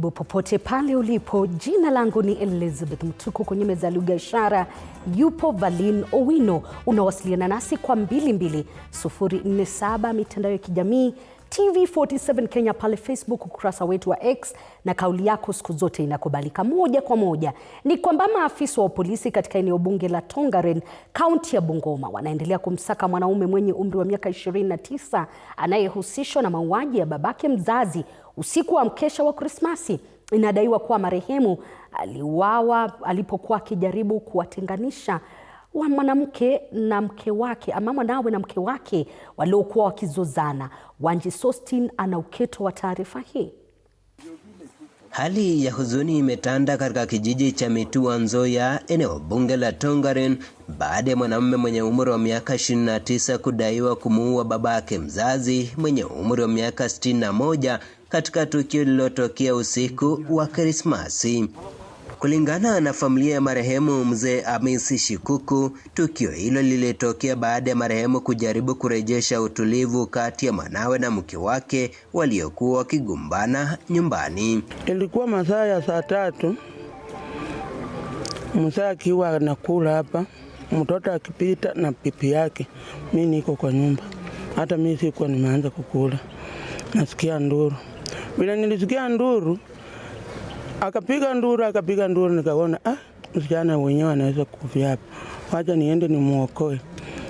Popote pale ulipo, jina langu ni Elizabeth Mtuku. Kwenye meza lugha ishara yupo Valin Owino. Unawasiliana nasi kwa 22047 mitandao ya kijamii TV47 Kenya pale Facebook, ukurasa wetu wa X, na kauli yako siku zote inakubalika. Moja kwa moja ni kwamba maafisa wa polisi katika eneo bunge la Tongaren, kaunti ya Bungoma, wanaendelea kumsaka mwanaume mwenye umri wa miaka 29 anayehusishwa na mauaji ya babake mzazi usiku wa mkesha wa Krismasi. Inadaiwa kuwa marehemu aliuawa alipokuwa akijaribu kuwatenganisha mwanamke na mke wake, ama mwanawe na mke wake waliokuwa wakizozana. Wanji Sostin ana uketo wa taarifa hii. Hali ya huzuni imetanda katika kijiji cha Mitua Nzoia, eneo bunge la Tongaren, baada ya mwanamume mwenye umri wa miaka 29 kudaiwa kumuua babake mzazi mwenye umri wa miaka 61 katika tukio lililotokea usiku wa Krismasi. Kulingana na familia ya marehemu mzee Amisi Shikuku, tukio hilo lilitokea baada ya marehemu kujaribu kurejesha utulivu kati ya mwanawe na mke wake waliokuwa wakigombana nyumbani. Ilikuwa masaa ya saa 3, mzee akiwa anakula hapa, mtoto akipita na pipi yake. Mimi niko kwa nyumba, hata mimi sikuwa nimeanza kukula, nasikia nduru. Bila nilisikia nduru, akapiga nduru, nikaona msichana mwenyewe anaweza kufia hapa, wacha niende nimuokoe.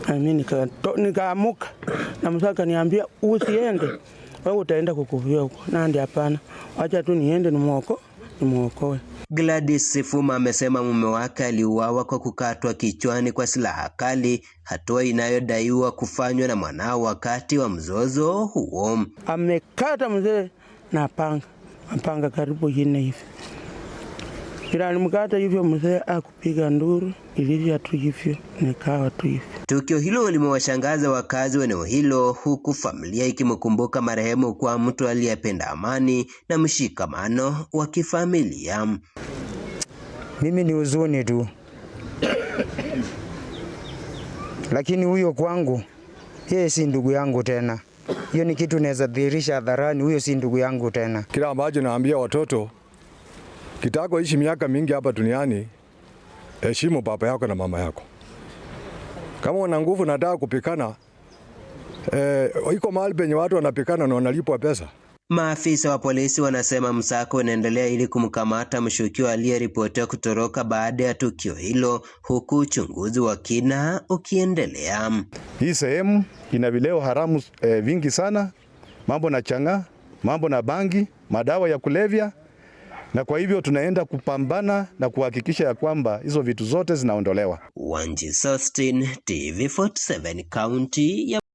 Mimi nikaamuka, na msaka niambia usiende, wewe utaenda kukufia huko. Na ndio hapana, wacha tu niende nimuokoe. Gladys Sifuma amesema mume wake aliuawa kwa kukatwa kichwani kwa silaha kali, hatua inayodaiwa kufanywa na mwanao wakati wa mzozo huo. Amekata mzee na panga karibu 4 hivi. Bila alimkata hivyo mzee akupiga nduru, ilivyo tu hivyo, nikawa tu hivyo. Tukio hilo limewashangaza wakazi wa eneo hilo, huku familia ikimkumbuka marehemu kwa mtu aliyependa amani na mshikamano wa kifamilia. Mimi ni huzuni tu. Lakini huyo kwangu, yeye si ndugu yangu tena. Hiyo ni kitu naweza dhihirisha hadharani, huyo si ndugu yangu tena. Kila ambacho naambia watoto, kitako ishi miaka mingi hapa duniani, heshimu baba yako na mama yako. Kama una nguvu nataka kupikana, iko mahali penye watu wanapikana na wanalipwa pesa. Maafisa wa polisi wanasema msako unaendelea ili kumkamata mshukiwa aliyeripotiwa kutoroka baada ya tukio hilo, huku uchunguzi wa kina ukiendelea. Hii sehemu ina vileo haramu vingi sana, mambo na changa, mambo na bangi, madawa ya kulevya, na kwa hivyo tunaenda kupambana na kuhakikisha ya kwamba hizo vitu zote zinaondolewa. Wanji Sostin, TV47 County ya